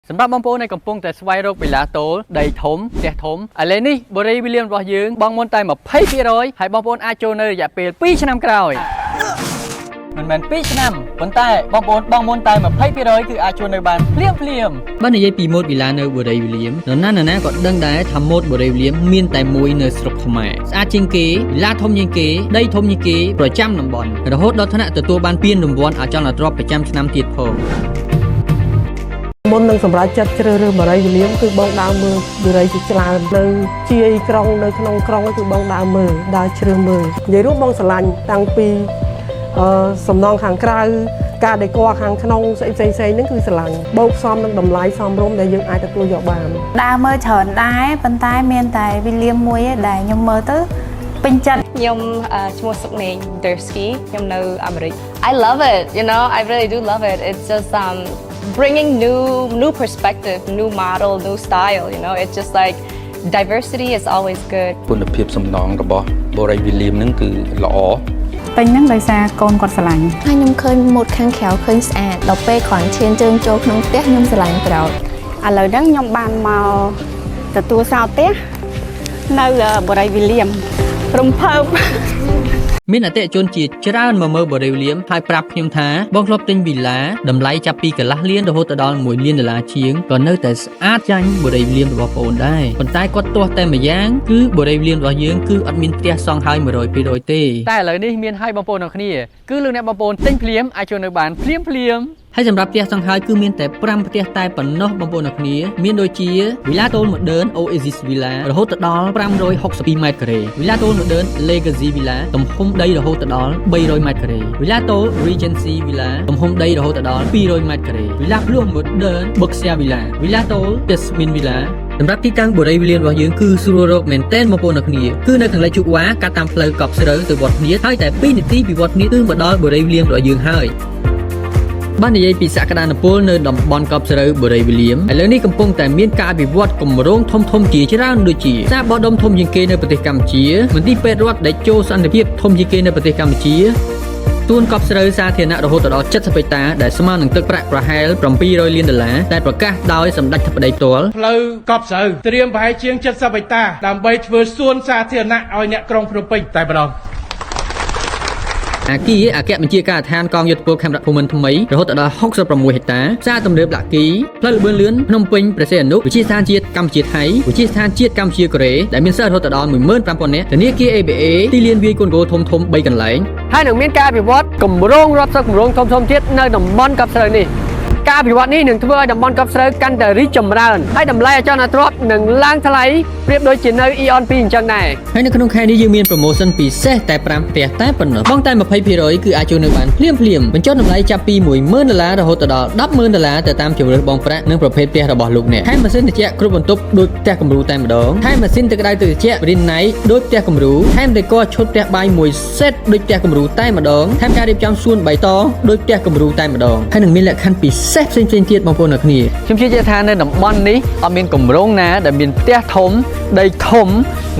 สำหรับบางคนในកំពុងតែស្វែងរកវិឡាតូលដីធំផ្ទះធំឥឡូវនេះបរិយាវិលៀមរបស់យើងបងមុនតែ 20% ហើយបងប្អូនអាចចូលនៅរយៈពេល 2 ឆ្នាំក្រោយមិនមែន 2 ឆ្នាំប៉ុន្តែបងប្អូនបងមុនតែ 20% គឺអាចចូលនៅបានភ្លាមបើនិយាយពីម៉ូតវិឡានៅបរិយាវិលៀមនរណាក៏ដឹងដែរថាម៉ូតបរិយាវិលៀមមានតែមួយនៅស្រុកខ្មែរស្អាតជាងគេវិឡាធំជាងគេដីធំជាងគេប្រចាំតំបន់រហូតដល់ថ្នាក់ទទួលបានពានរង្វាន់អចលនទ្រព្យប្រចាំឆ្នាំទៀតផងមុននឹងសម្រាប់ចាត់ជ្រើសរើសបរិយាវិលៀមគឺបងដើរមើលបរិយាជាច្រើននៅជាយក្រុងនៅក្នុងក្រុងគឺបងដើរមើលដើរជ្រើសមើលនិយាយរួមបងស្រឡាញ់តាំងពីសំណងខាងក្រៅការដេកខាងក្នុងផ្សេងហ្នឹងគឺស្រឡាញ់បូកផ្សំនឹងតម្លៃសមរម្យដែលយើងអាចទទួលយកបានដើរមើលច្រើនដែរប៉ុន្តែមានតែវិលៀមមួយដែលខ្ញុំមើលទៅពេញចិត្តខ្ញុំឈ្មោះសុកនេង Dursky ខ្ញុំនៅអាមេរិក I love it you know I really do love it it's just bringing new perspective new model new style you know it's just like diversity is always good គុណភាពសំណងរបស់បរិយាវិលៀមហ្នឹងគឺល្អពេញហ្នឹងដោយសារកូនគាត់ស្រឡាញ់ហើយខ្ញុំឃើញម៉ូតខាងក្រៅឃើញស្អាតដល់ពេលគ្រាន់ឈានជើងចូលក្នុងផ្ទះខ្ញុំស្រឡាញ់ក្រោតឥឡូវហ្នឹងខ្ញុំបានមកទទួលសោផ្ទះនៅបរិយាវិលៀមរំភើបមានអតិថិជនជាច្រើនមកមើលបរិយាវិលៀមហើយប្រាប់ខ្ញុំថាបងធ្លាប់ទិញវិឡាតម្លៃចាប់ពីកន្លះលានរហូតដល់$1 លានជាងក៏នៅតែស្អាតចាញ់បរិយាវិលៀមរបស់បងអូនដែរប៉ុន្តែគាត់ទាស់តែម្យ៉ាងគឺបរិយាវិលៀមរបស់យើងគឺអត់មានផ្ទះសង់ហើយ 100% ទេតែឥឡូវនេះមានឲ្យបងប្អូនទាំងគ្នាគឺលោកអ្នកបងប្អូនទិញភ្លាមអាចចូលនៅបានភ្លាមហើយសម្រាប់ផ្ទះសង់ហើយគឺមានតែ5ផ្ទះតែប៉ុណ្ណោះបងប្អូនទាំងគ្នាមានដូចជា Villa Tol Modern Oasis Villa រហូតដល់562ម៉ែត្រការ៉េ Villa Tol Modern Legacy Villa ទំហំដីរហូតដល់300ម៉ែត្រការ៉េ Villa Tol Regency Villa ទំហំដីរហូតដល់200ម៉ែត្រការ៉េ Villa Plus Modern Berkshire Villa Villa Tol Jasmine Villa សម្រាប់ទីតាំងបរិយាវិលៀមរបស់យើងគឺស្រួលរកមែនទែនបងប្អូនទាំងគ្នាគឺនៅខាងលិចជោគវ៉ាកាត់តាមផ្លូវកប់ស្រូវទៅវត្តភ្នៀតហើយតែ2នាទីពីវត្តភ្នៀតគឺមកដល់បរិយាវិលៀមរបស់យើងហើយបាននិយាយពីសក្តានុពលនៅតំបន់កប់ស្រូវបរិយាវិលៀមឥឡូវនេះកំពុងតែមានការអភិវឌ្ឍគម្រោងធំជាច្រើនដូចជាសារបោះដុំធំជាងគេនៅប្រទេសកម្ពុជាមន្ទីរពេទ្យរដ្ឋដែលចូលសន្តិភាពធំជាងគេនៅប្រទេសកម្ពុជាទួនកប់ស្រូវសាធារណៈរហូតដល់70ហិកតាដែលស្មើនឹងទឹកប្រាក់ប្រហែល$700 លានដែលប្រកាសដោយសម្ដេចធិបតីផ្ទាល់ផ្លូវកប់ស្រូវត្រៀមប្រហែលជាង70ហិកតាដើម្បីធ្វើសួនសាធារណៈឲ្យអ្នកក្រុងភ្នំពេញតែម្ដងអគ្គបញ្ជាការដ្ឋានកងយោធពលខេមរៈភូមិន្ទថ្មីរហូតដល់66ហិកតាផ្សារទំនើបលាក់គីផ្លូវល្បឿនលឿនភ្នំពេញព្រះសីហនុវិទ្យាស្ថានជាតិកម្ពុជាថៃវិទ្យាស្ថានជាតិកម្ពុជាកូរ៉េដែលមានសិស្សរហូតដល់ 15,000 នាក់ធនាគារ ABA ទីលានវាយកូនគោធំ3កន្លែងហើយនឹងមានការអភិវឌ្ឍគម្រោងរាប់សិបគម្រោងធំទៀតនៅតំបន់កប់ស្រូវនេះការអភិវឌ្ឍនេះនឹងធ្វើឲ្យតំបន់កប់ស្រូវកាន់តែរីកចម្រើនហើយតម្លៃអចលនទ្រព្យនឹងឡើងថ្លៃប្រៀបដូចជានៅ Eon 2អញ្ចឹងដែរហើយនៅក្នុងខែនេះយើងមាន promotion ពិសេសតែ5ផ្ទះតែប៉ុណ្ណោះបងតែ 20% គឺអាចចូលនៅបានភ្លាមបញ្ចុះតម្លៃចាប់ពី$10,000រហូតដល់$10,000ទៅតាមជម្រើសបងប្រាក់និងប្រភេទផ្ទះរបស់លោកអ្នកថែមម៉ាស៊ីនត្រជាក់គ្រប់បន្ទប់ដូចផ្ទះគំរូតែម្ដងថែមម៉ាស៊ីនទឹកក្តៅទឹកត្រជាក់ Green Night ដូចផ្ទះគំរូថែមដេកឈុតផ្ទះបាយមួយ set ដូចផ្ទះគំរូតែម្ដងថែមការរៀបចំសួនបៃតងដូចផ្ទះគំរូតែម្ដងហើយនឹងមានលក្ខខណ្ឌពិសេសផ្សេងទៀតបងប្អូនអ្នកគ្នាខ្ញុំជឿជាក់ថានៅតំបន់នេះអត់មានគម្រោងណាដែលមានផ្ទះធំដីធំ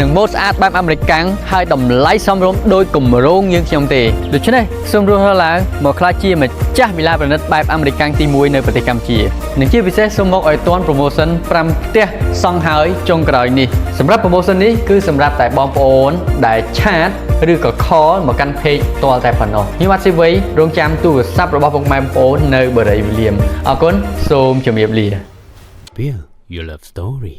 និងម៉ូដស្អាតបែបអាមេរិកកាំងហើយតម្លៃសមរម្យដោយគម្រោងយើងខ្ញុំទេដូច្នេះសូមរស់ឡើងមកក្លាយជាម្ចាស់វិឡាប្រណិតបែបអាមេរិកកាំងទី1នៅប្រទេសកម្ពុជានិងជាពិសេសសូមមកឲ្យទាន់ promotion 5ផ្ទះសង់ហើយចុងក្រោយនេះសម្រាប់ promotion នេះគឺសម្រាប់តែបងប្អូនដែលឆាតឬក៏ call មកកាន់ page ផ្ទាល់តែប៉ុណ្ណោះខ្ញុំអត់ស៊ីវ័យរងចាំទូរស័ព្ទរបស់ពុកម៉ែបងប្អូននៅបរិយាវិលៀមអរគុណសូមជម្រាបលា Spill your love story